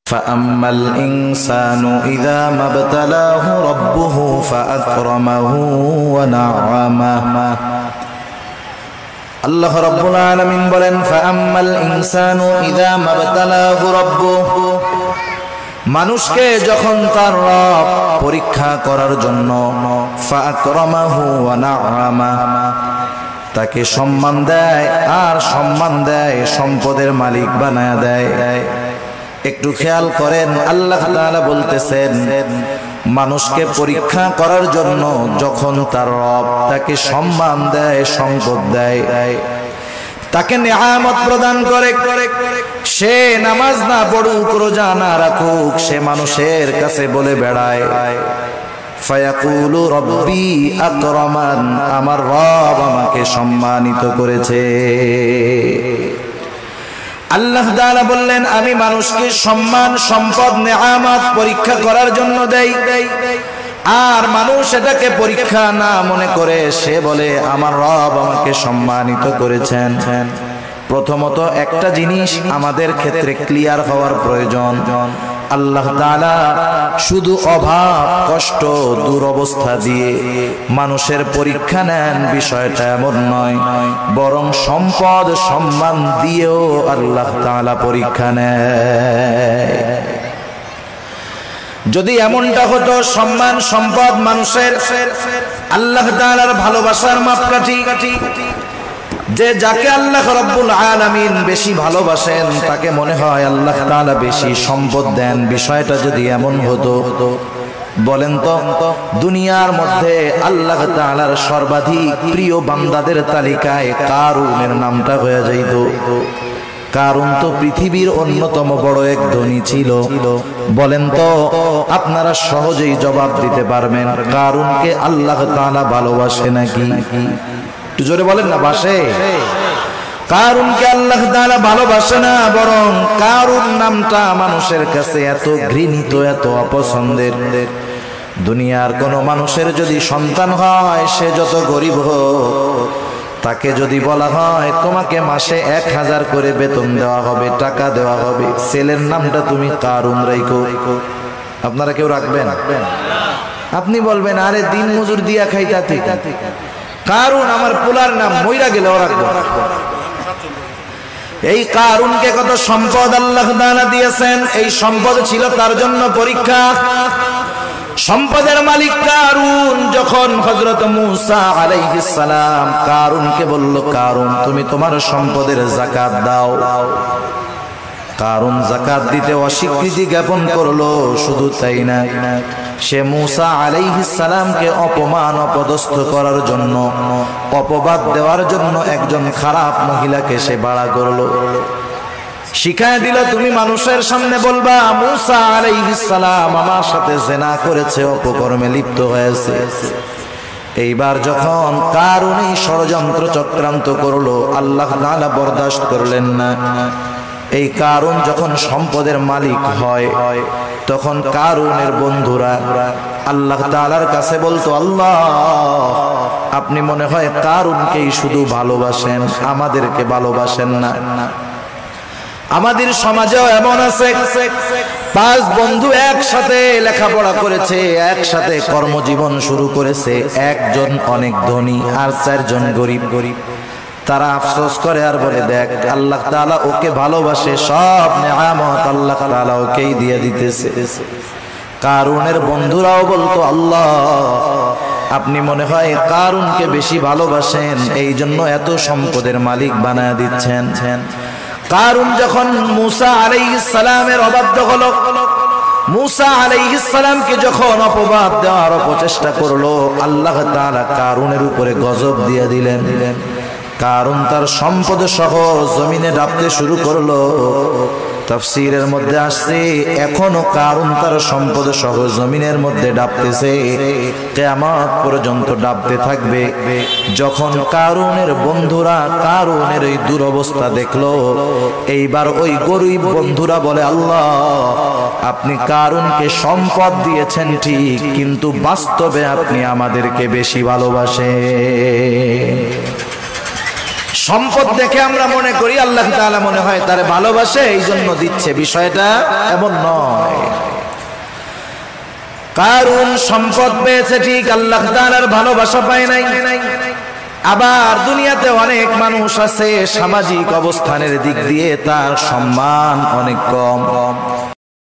فأما الإنسان إذا ما ابتلاه ربه فأكرمه ونعمه আল্লাহ রাব্বুল আলামিন বলেন ফাআম্মাল ইনসানু ইযা মাবতালাহু রাব্বুহু মানুষকে যখন তার রব পরীক্ষা করার জন্য ফাআকরামাহু ওয়া নাআমা তাকে সম্মান দেয় আর সম্মান দেয় সম্পদের মালিক বানায়া দেয়। একটু খেয়াল করেন, আল্লাহ তাআলা বলতেছেন মানুষকে পরীক্ষা করার জন্য যখন তার রব তাকে সম্মান দেয়, সম্পদ দেয়, তাকে নেয়ামত প্রদান করে, সে নামাজ না পড়ুক, রোজা না রাখুক, সে মানুষের কাছে বলে বেড়ায় ফায়াকুলু রব্বি আকরামান, আমার রব আমাকে সম্মানিত করেছে। আল্লাহ তাআলা বললেন আমি মানুষকে সম্মান, সম্পদ, নেয়ামত পরীক্ষা করার জন্য দেই, আর মানুষ এটাকে পরীক্ষা না মনে করে সে বলে আমার রব আমাকে সম্মানিত করেছেন। প্রথমত একটা জিনিস আমাদের ক্ষেত্রে ক্লিয়ার হওয়ার প্রয়োজন, আল্লাহ তাআলা শুধু অভাব, কষ্ট, দুরবস্থা দিয়ে মানুষের পরীক্ষা নেন বিষয়টা এমন নয়, বরং সম্পদ, সম্মান দিয়েও আল্লাহ তাআলা পরীক্ষা নেয়। যদি এমনটা হতো সম্মান, সম্পদ মানুষের আল্লাহ তাআলার ভালোবাসার মাপকাঠি, যে যাকে আল্লাহ রাব্বুল আলামিন বেশি ভালোবাসেন তাকে মনে হয় আল্লাহ তাআলা বেশি সম্পদ দেন, বিষয়টা যদি এমন হতো, বলেন তো দুনিয়ার মধ্যে আল্লাহ তাআলার সর্বাধিক প্রিয় বান্দাদের তালিকায় কারুনের নামটা হয়ে যাইত। কারণ তো পৃথিবীর অন্যতম বড় এক ধনী ছিল। বলেন তো আপনারা সহজেই জবাব দিতে পারবেন কারুনকে আল্লাহ তাআলা ভালোবাসে নাকি? একটু জোরে বলেন না, বাসে? কারুনকে আল্লাহ তাআলা ভালোবাসে না, বরং কারুন নামটা মানুষের কাছে এত ঘৃণিত, এত অপছন্দের। দুনিয়ার কোন মানুষের যদি সন্তান হয়, সে যত গরিব হোক, তাকে যদি বলা হয় তোমাকে মাসে 1000 করে বেতন দেওয়া হবে, টাকা দেওয়া হবে, ছেলের নামটা তুমি কারুন রাখো, আপনারা কেউ রাখবেন? আপনি বলবেন আরে দিন মজুর দিয়া খাইতা ঠিক, কারুন আমার পোলার নাম, মইরা গেলে ওরা রাখবো। এই কারুনকে কত সম্পদ আল্লাহ তাআলা দিয়েছেন, এই সম্পদ ছিল তার জন্য পরীক্ষা। সম্পদের মালিক কারুন যখন হযরত মূসা আলাইহিস সালাম কারুনকে বলল কারুন তুমি তোমার সম্পদের যাকাত দাও, কারুন যাকাত দিতে অস্বীকৃতি জ্ঞাপন করলো। শুধু তাই না, সে মূসা আলাইহিস সালামকে অপমান, অপদস্থ করার জন্য, অপবাদ দেওয়ার জন্য একজন খারাপ মহিলাকে সে ভাড়া করলো, শিখায় দিল তুমি মানুষের সামনে বলবা মূসা আলাইহিস সালাম আমার সাথে জিনা করেছে, অপকর্মে লিপ্ত হয়েছে। এইবার যখন কারুন এই ষড়যন্ত্র চক্রান্ত করলো, আল্লাহ তাআলা বরদাস্ত করলেন না। এই কারুন যখন সম্পদের মালিক হয়, তখন কারুনের বন্ধুরা আল্লাহ তাআলার কাছে বলতো আল্লাহ আপনি মনে হয় কারুনকেই শুধু ভালোবাসেন, আমাদেরকে ভালোবাসেন না। আমাদের সমাজেও এমন আছে, 5 বন্ধু একসাথে লেখাপড়া করেছে, একসাথে কর্মজীবন শুরু করেছে, একজন অনেক ধনী আর 4 জন গরিব। তারা আফসোস করে আর বলে দেখ আল্লাহ তাআলা ওকে ভালোবাসে, সব নেয়ামত আল্লাহ তাআলা ওকেই দিয়ে দিতেছে। কারুনের বন্ধুরাও বলতো আল্লাহ আপনি মনে হয় কারুনকে বেশি ভালোবাসেন, এই জন্য এত সম্পদের মালিক বানায় দিচ্ছেন। কারুন যখন মূসা আলাইহিস সালামের অবাধ্য হলো, মূসা আলাইহিস সালামকে যখন অপবাদ দেওয়ার প্রচেষ্টা করলো, আল্লাহ তাআলা কারুনের উপরে গজব দিয়ে দিলেন। কারুন তার সম্পদ সহ জমিনে ডাবতে শুরু করলো। তাফসীরের মধ্যে আসছে এখনো কারুন তার সম্পদ সহ জমিনের মধ্যে ডাবতেছে, কিয়ামত পর্যন্ত ডাবতে থাকবে। যখন কারুনের বন্ধুরা কারুনের এই দুরবস্থা দেখলো, এইবার ওই গরিব বন্ধুরা বলে আল্লাহ আপনি কারুনকে সম্পদ দিয়েছেন ঠিক, কিন্তু বাস্তবে আপনি আমাদেরকে বেশি ভালোবাসেন। সম্পদ দেখে আমরা মনে করি আল্লাহ তাআলা মনে হয় তারে ভালোবাসে এই জন্য দিচ্ছে, বিষয়টা এমন নয়। কারুন সম্পদ পেয়েছে ঠিক, আল্লাহ তাআলার ভালোবাসা পায় নাই। আবার দুনিয়াতে অনেক মানুষ আছে সামাজিক অবস্থানের দিক দিয়ে তার সম্মান অনেক কম।